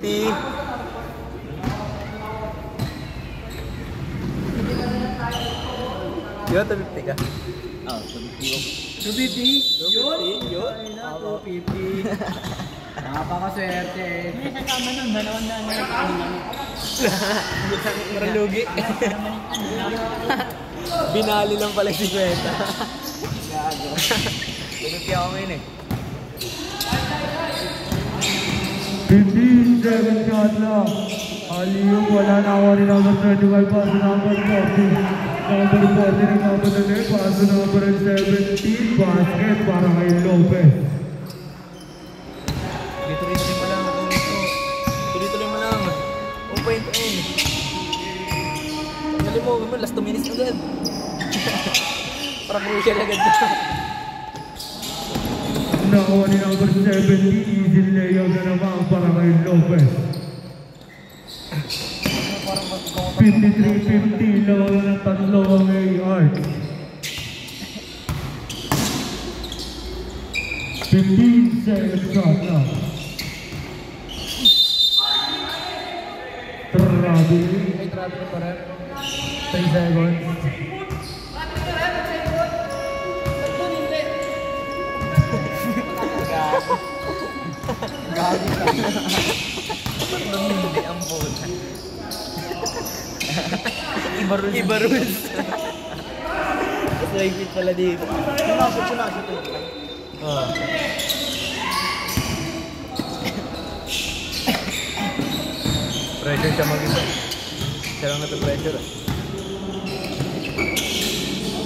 250. Yo, 250 ka? Oh, 250. 250? Yun? Yun? Ay na, 250. Napakaswerte. May kasama nun, balon na Murang lugi. Binali lang pala si Kwenta. Gago. Lugi ako ngayon eh. 57 shot lang. Aliyong wala na ako rin number 35, paso number 40. Number 40 nagmamadali, paso number 17, basket para kay Lopez. Tuloy-tuloy mo lang. Tuloy-tuloy mo lang. 1.8. Tanggalin mo, last 2 minutes agad. Para crucial agad na. Nakuha ni number 17, easy layup na naman para kay Lopez. 53-50, lawan ng tatlo ang A-Art. 15 seconds shot na. Traveling. May traveling pa rin. 10 seconds. Gago ka. Hindi ang bola. Iba rules. Strike it pala dito. Sunasot. Oh. Pressure siya mag-isa. Siya lang natin-pressure.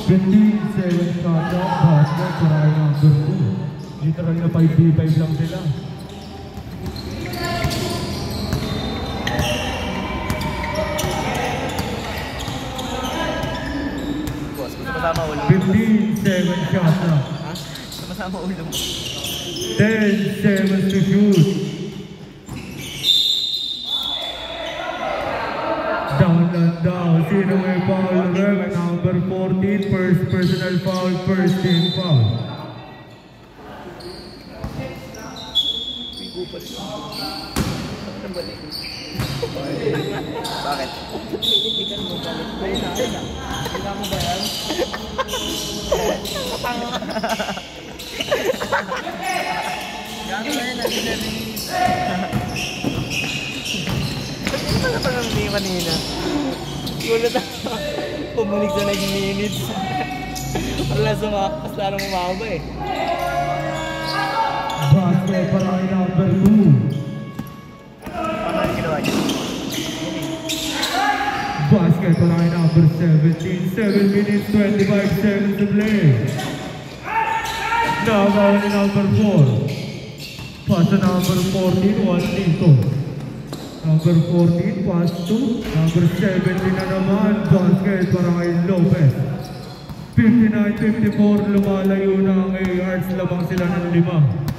15 seconds shot na. Basket para kay number 2. Literal na 5v5 lang sila. Boss, gusto masama ulo mo. 15 seconds shot na. Ha? Gusto masama ulo mo. 10 seconds to shoot. Down and down. Sino may foul? Rep number 14. First personal foul. First team foul. Bakit? Titigan mo balik. Ayun na. Tingnan mo ba yan? Gago na yun, nag-11 Ano pa nga hindi kanina? Gulat ako. Pumulig sa 9 minutes. Wala sumakas, larang umaba eh. Basket para kay number 2. Ano yung ginawa niya? Basket para kay number 17. 7 minutes, 25 seconds to play. Nakaw ni number 4. Pass to number 14, 1 dito. Number 14, pass to. Number 17 na naman. Basket para kay Lopez. 59-54, lumalayo na ang A-Arts. Labang sila ng 5.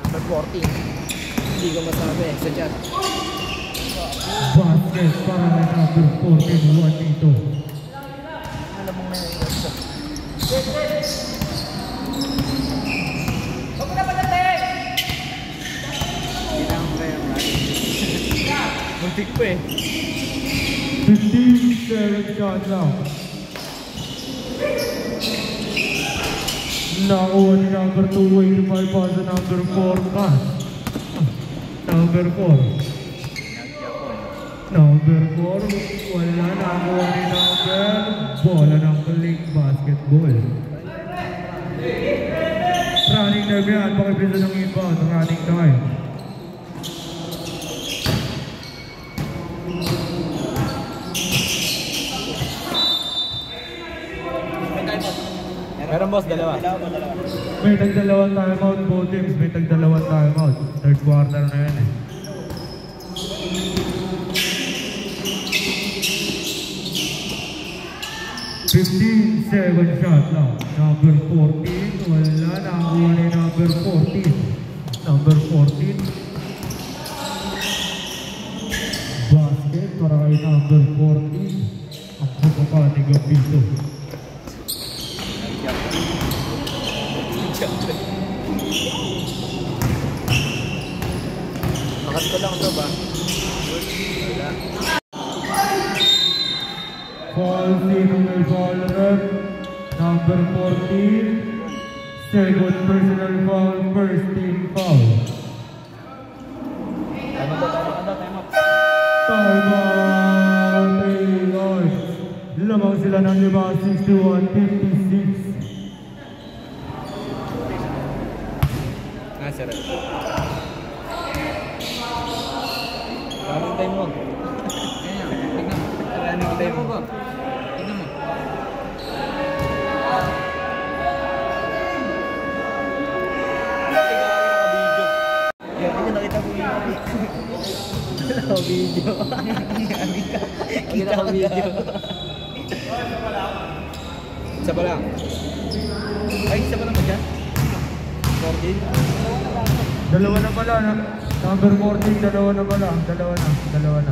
Number 14. Hindi ko masabi sa chat. Basket para kay number 14, 1 dito. Alam mo na yung isa. Kailangan ko kaya muntik pa eh. 15 seconds shot lang. Nakuha ni number 285 pa sa number 4 pass. Number 4. Number 4, wala nakuha ni number. Bola ng Link Basketball. Running time yan, pakipisa ng inbound. Running time. Meron boss, dalawa. May tag-dalawang timeout both teams. May tag-dalawang timeout. Third quarter na yan eh. Seven shot lang. Number 14. Wala. Nakakuha ni number 14. Number 14. Basket para kay number 14. Ang kapapa ni Gapito. Siyempre. Makat ko lang ito ba? Wala. Foul single foul rep. Number 14. Second personal foul, first team foul. Time out. Time out. Ayun. Lamang sila ng 61-56. Sarap. Running time mo. Running time mo ba? Tignan mo. Yan, nakita ko yung video. Kita ko video. Isa pa lang. Ay, isa pa lang ba dyan? 14? Dalawa na pala, number 14, dalawa na pala, dalawa na.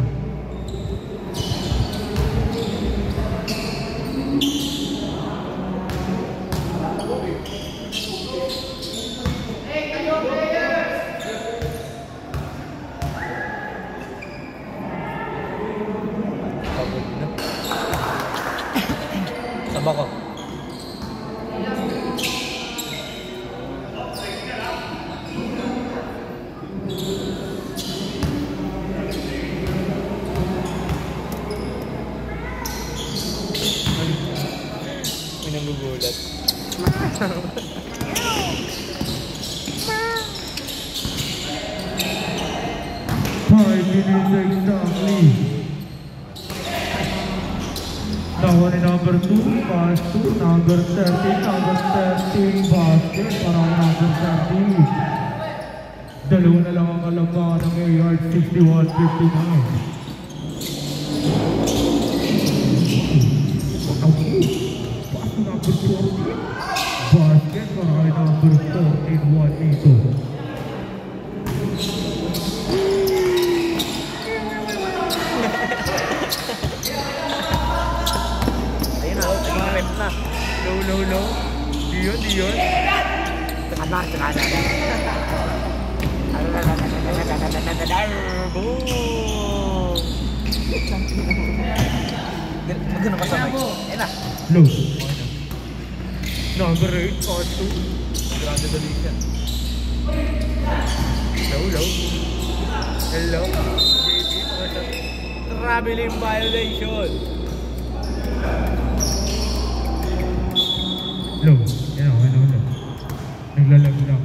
Saba ko. Nagugulat. 5 minutes exactly. Now on number 2, pass to number 13, basket para number 13. Dalawa na lang ang kalabahan ng AR 61-59. Number 14, basket para number 14, Juanito. Ayun na, nag-rep na. Low. Di yun. Teka na. Boom! Magano ka sabay? Ayun na. Low. Number 8, pass to. Grande dalikan. Low. Hello. JB, traveling violation. Low. Ano. Naglalag lang.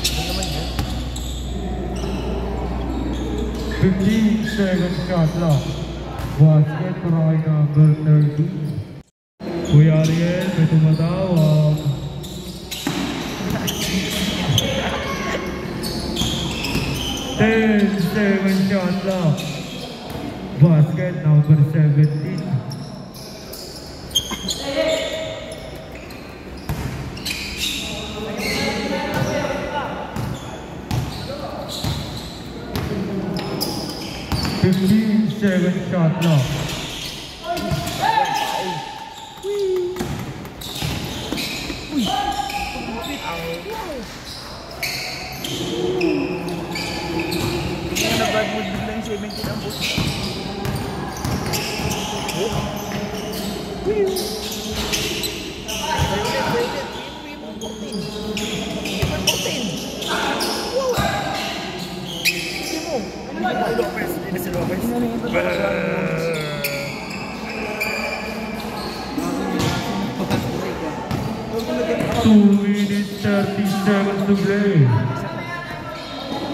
Ano naman yan? 15 seconds shot lang. Basket para number 30. Kuya Ariel, may tumatawag. 10 shot lang. Basket number 17. Seven shot lang. Hindi na bad mood biglang 17 ang boss. Two minutes 30 seconds to play.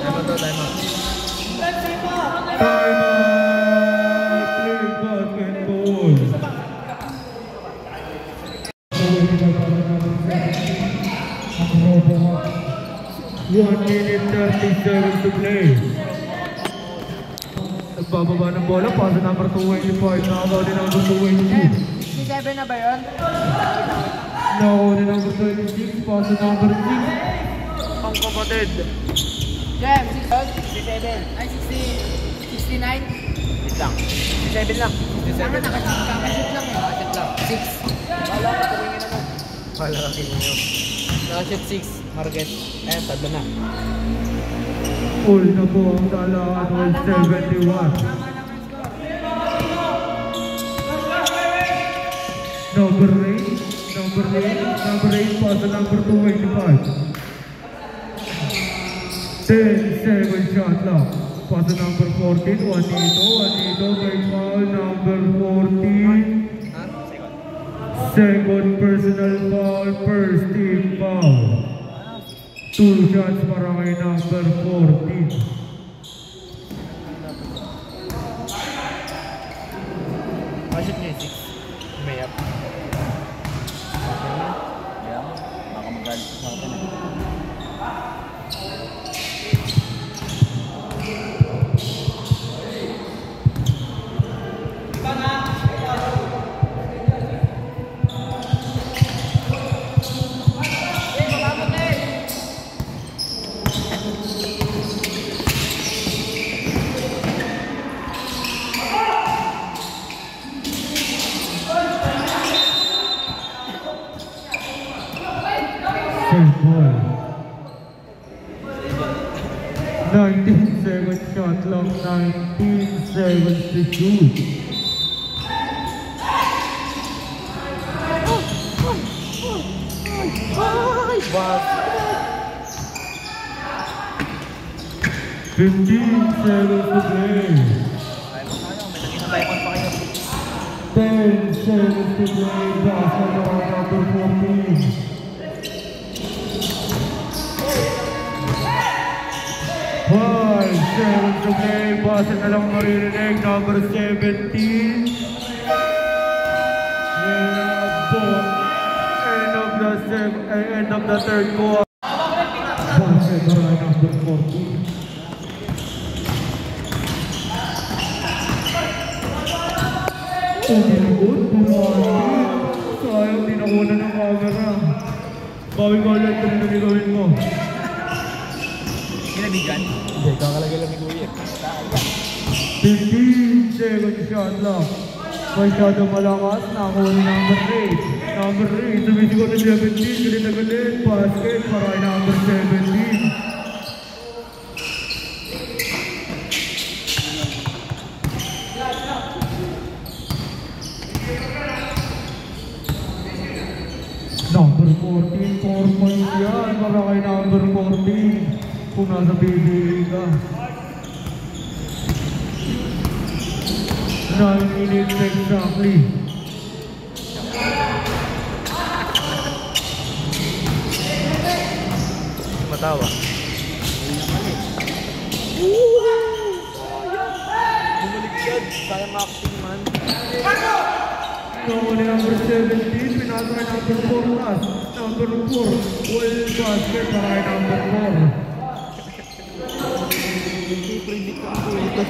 Time out. Time out. Play basketball. 1 minute 30 seconds to play. Nagbababa ng bola, pasa number 225, nakakaw din number 222. 67 na ba yun? Nakakaw din number 26, pasa number 6. Ang kapatid. Jem, 67. ay 69? Wait lang. 67 lang. 67 Nakashoot lang eh. Wala ka kinyo. Naka-shoot 6, Marquez. Ayan, tatlo na. Full na po ang talaan with 71. Number 8 pass to number 285. 10-second shot lang. Pass to number 14, Juanito may foul, number 14. Second personal foul, first team foul. 2 shots para kay number 14. Naka-shoot niya 6. May up. Yeah, baka magalit sa akin. Third ball. 19 second shot lang, 19 seconds to shoot. Bas. 15 seconds to play. May naging pa kayo. 10 seconds to play. Basketball number 14. 5 seconds to play. Basa na lang maririnig. Number 17. End of the third quarter. Basketball number 14. Good, bumati. Sayang, di nakuha ng camera. Bawin-bawin lang ito na gagawin mo. Ginabigyan? Hindi, kakalagay lang ni Kuya. 15 second shot lang. Masyado malakas, nakuha ni number 8. Number 8, sumisigaw na 17, galit na galit. Basket para kay number 17. Number 14, 4 points yan para kay number 14 kung nasa PBA ka. 9 minutes exactly. Matawa. Bumaliktad. Sayang acting man. Nakuha ni number 17, pinasa kay number 4 last. Number 4, well basket para kay number 4. Hindi predict ko ang ito.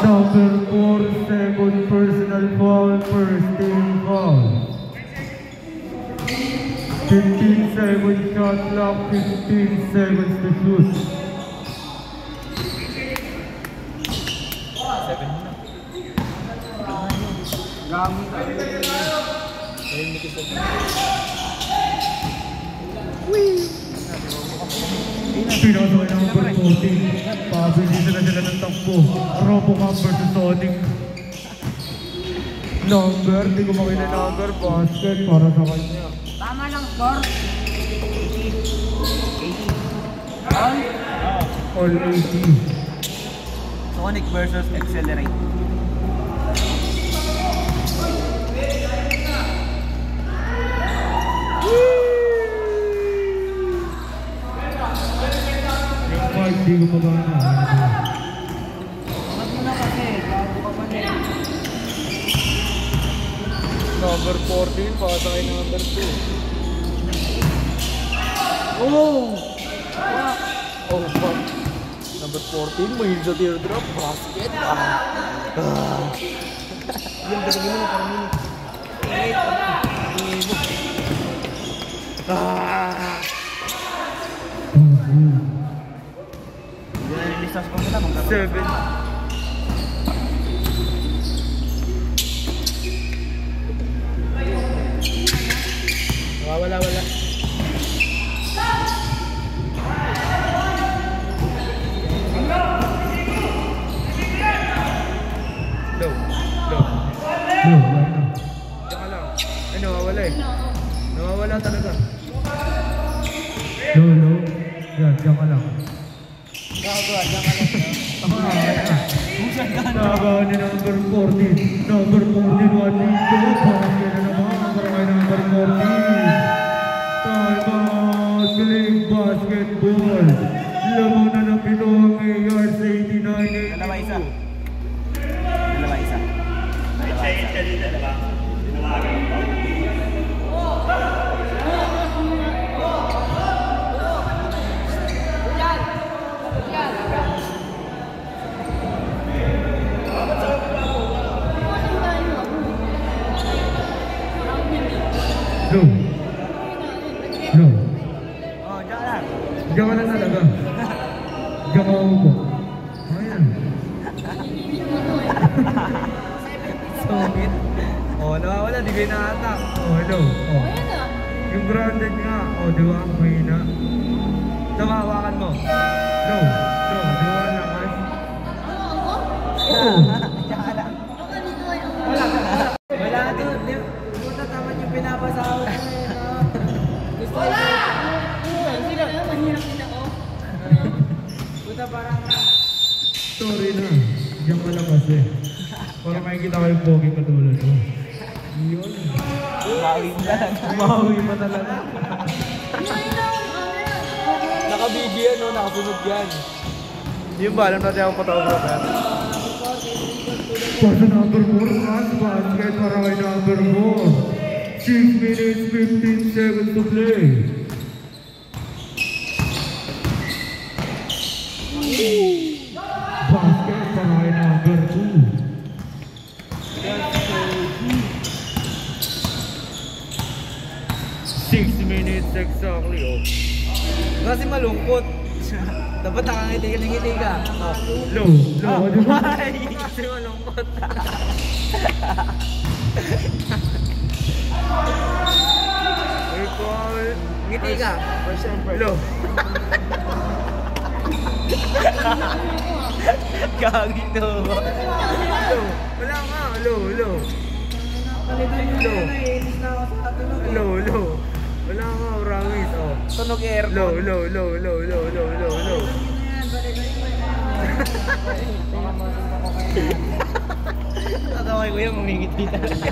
Number 4, second personal foul, first team foul. 15 second shot clock, 15 seconds to shoot. 7 na. Gamit tayo. Ayun, may kisag. Pinasa kay number 14. Pabilisan na sila ng takbo. Robocop versus Sonic. Number, di ko makita number. Basket para sa kanya. Tama lang score. 80. All 80. Sonic versus Accelerate. Di ko magana. Wag mo na kasi. Bago ka pa na. Number 14, pasa kay number 2. Oh! Oh, fuck. Number 14, may sa teardrop. Basket. Yung dalagin mo na para minute. Wait. Yung nililistas ko nila, magkakaroon. 7. Wala. Low. Diyan ka lang. Ay, nawawala eh. Nawawala talaga. Low. Yan, diyan ka lang. Nagawa ni number 14. Number 14, 1 dito. Bakit na naman? Barangay number 14. Time out. Galing basketball. Lamunan ng Pinoang ARs 89-82. Dalawa isa. Low. Oh, diyan lang. Diyan ka lang talaga. Diyan ka upo. Ayan. Sungit. Oh, nawawala. Di kayo nakatak. Oh, hello. Oh. Yung grounded nga. Oh, di ba? Mahina. Tamawakan mo. Low. Di ba? Lakas. Oh. Wala doon. Puta tama yung pinapasahod mo eh. Gusto nyo. Puta parang... Sorry na. Diyan ka lang kasi. Para makikita ko yung pogi katulad mo. Yun. Maui mo talaga. Naka-video yan, no? Nakasunod yan. Yung ba? Alam natin ako photographer. Pasa number 4 as basket para kay number 4. 6 minutes, 15 seconds to play. Basket para kay number 2. 6 minutes exactly, oh. Kasi malungkot. Dapat nakangiti ka ng ngiti ka. Oh. Low, di ba? Kasi malungkot. Ngiti ka. Low. Gagito. Low. Wala nga. Low. Palitan nyo na naiinis na ako sa tulog eh. Low. Wala nga. Promise. Oh. Tunog air. Low. Palitan nyo na yan. Palitan nyo yan. Tatawa ko yung umingiti talaga.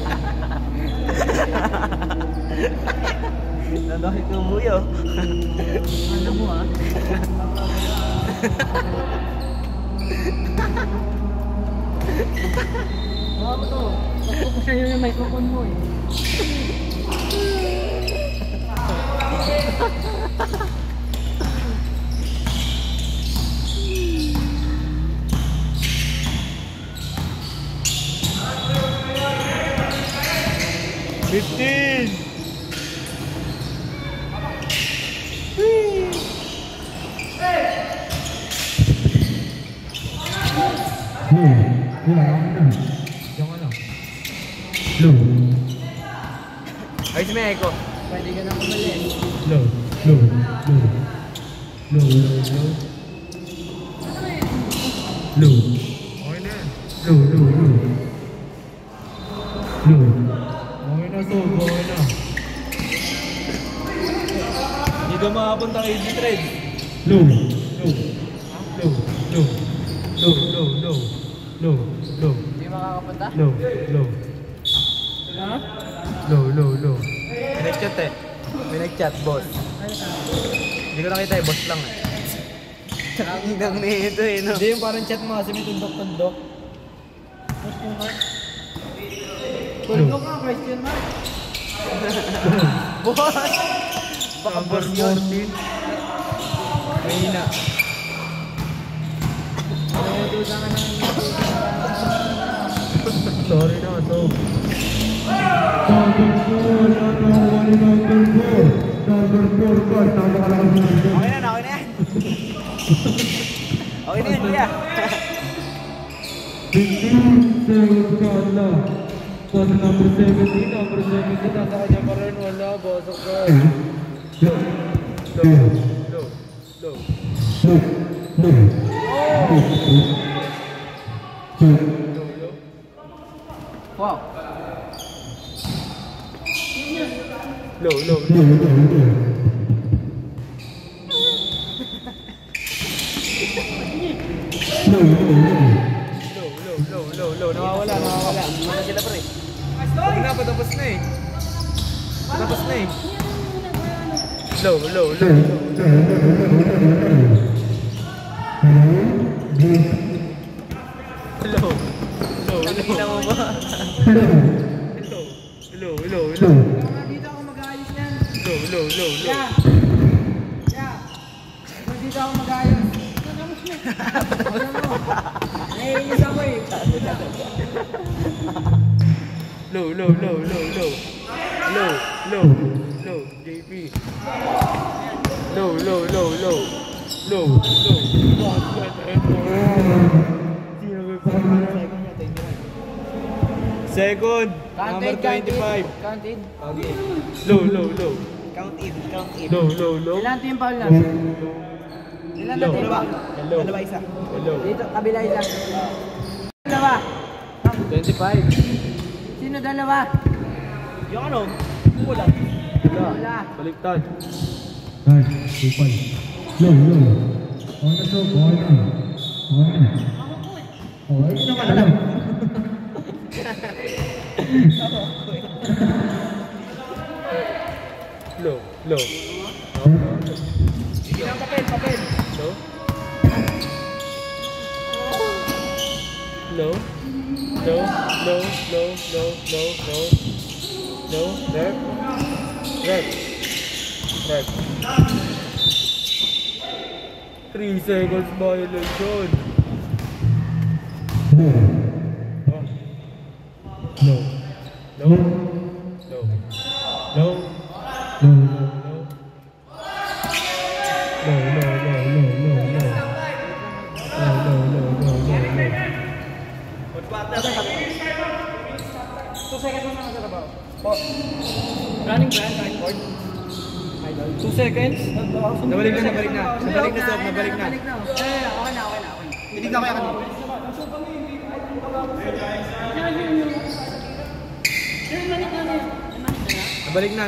Nandokit ko buyo. Ano mo ah? Mga mo to. Pagpupusan nyo yung microphone mo eh. Low. Ay, si Meiko. Pwede ka na umalis. Low. Okay na yan. Low. Okay na to, okay na. Hindi ka makapunta kay G-Trade. Low. Hindi makakapunta? Low. Ha? Low. May nag-chat eh. May nag-chat, boss. Hindi ko nakita eh, boss lang eh. Ang inang nito eh, no? Hindi yung parang chat mo kasi may tundok-tundok. Question mark? Tulog ka, question mark? Boss! Baka Number boss yun. 14. Mahina. Duda ka ng sorry na to. Number 4, nakawali number 4. Number 4 pa, napakalakas na ito. Okay na yan. Okay na yan, kuya. 15 seconds shot lang. Pass number 17, nasa kanya pa rin, wala, basok ka. Wow. Low. Nawawala. Ano sila pre? Huwag na, patapos na eh. Low. Nakikita mo ba? Low. Dito ako mag-ayos yan. Low. Yeah. Dito ako mag-ayos. Naiinis ako eh. Low, JP. Low. Second, number 25. Counted. Okay. Low. Count in. Low. Ilan team foul na? Ilan na team foul? Dalawa isa. Dito, kabila isa. Dalawa. 25. Sino dalawa? Yung ano? Wala. Wala. Baliktad. Nice, kupal. Low. Okay na to, okay na. Okay naman alam. Low. Papel. Low. Rep. 3 seconds violation. Running ba yan? Running board? 2 seconds? Nabalik na. Nabalik na. Okay na. Titignan ko yan kanina.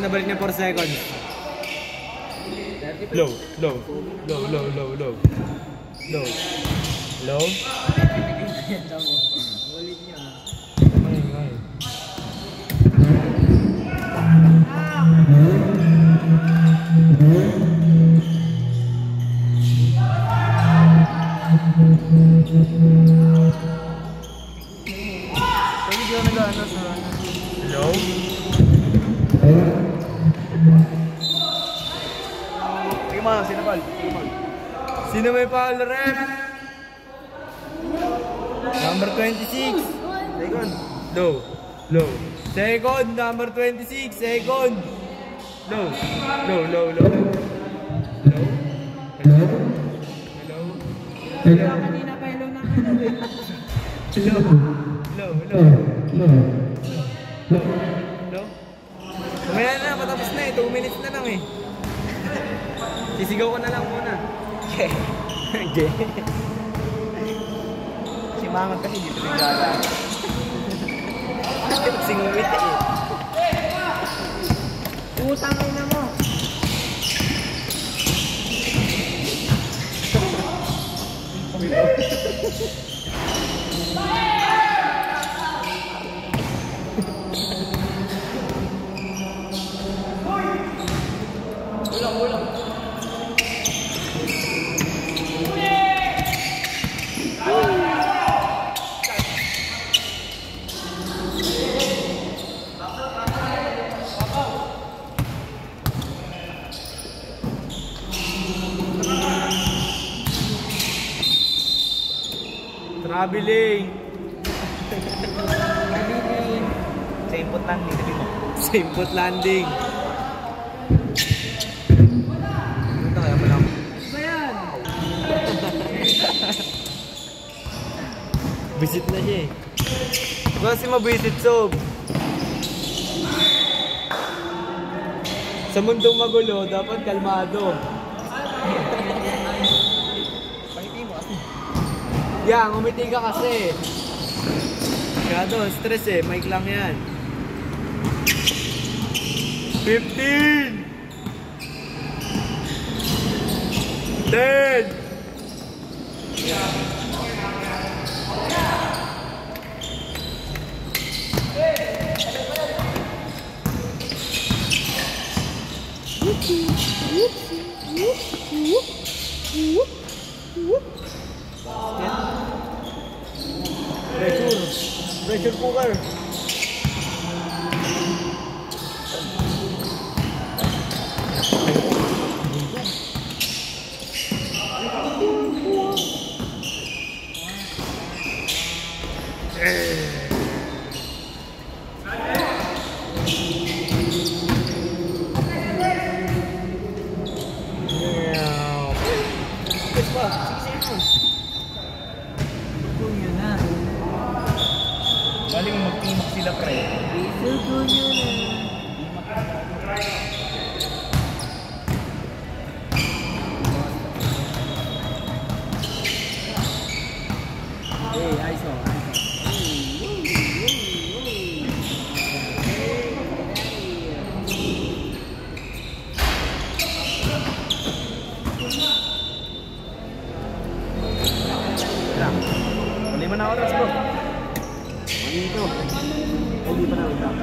Nabalik na 4 seconds. Low. Sino may foul, ref? Number 26. Second. Low. Second, number 26. Second. Low. Kanina pa ilong na Low. Kumaya na, patapos na eh. 2 minutes na lang eh. Sisigaw ko na lang muna. Si Mama kasi dito nagdala. Singwit eh. utang ina mo. Traveling. Sa input landing, sabi mo. Sa input landing. Punta kaya pala ako. Ba yan? Visit na siya eh. Kasi mabisit, Sob. Sa mundong magulo, dapat kalmado. Pangiti mo kasi. Yan, umiti ka kasi. Kaya doon, stress eh. Mic lang yan. 15! 10! Pressure cooker. Yun na. Bali mo mag-team up sila, pre. Sugo nyo na. Hey, ayos o. Wala mo na oras, bro. Dito. Hindi pa na, wait lang.